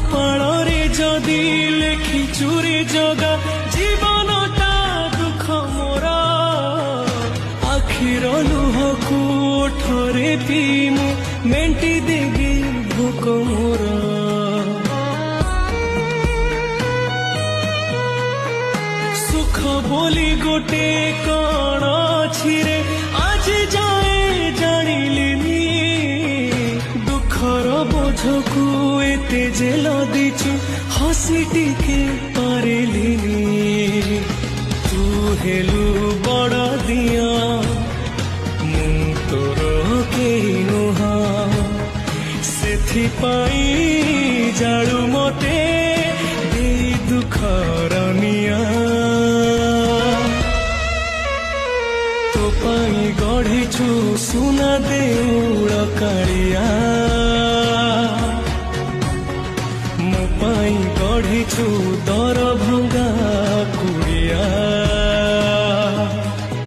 କପାଳରେ ଯଦି ଲେଖିଛୁ ରେ ଜଗା ଜୀବନଟା ଦୁଃଖ ମୋର ଆଖିର ଲୁହକୁ ଓଠରେ ପିଇ ମୁଁ ମେଣ୍ଟି ଦେବି ଭୋକ ମୋର ସୁଖ ବୋଲି ଗୋଟେ କଣ ଅଛି ରେ ଆଜି ଯାଏ ଜାଣିଲିନି ଦୁଃଖର ବୋଝକୁ ଏତେ ଯେ ଲଦିଛୁ ହସି ଟିକେ ପାରିଲିନି ତୁ ହେଲୁ ବଡ଼ ଦିଅ ମୁଁ ତୋର କେହି ନୁହଁ ସେଥିପାଇଁ ଜାଳୁ ମତେ ଦେଇ ଦୁଃଖର ନିଆଁ ତୋ ପାଇଁ ଗଢ଼ିଛୁ ସୁନା ଦେଉଳ କାଳିଆ ମୋ ପାଇଁ ଗଢ଼ିଛୁ ଦର ଭଙ୍ଗା କୁଡ଼ିଆ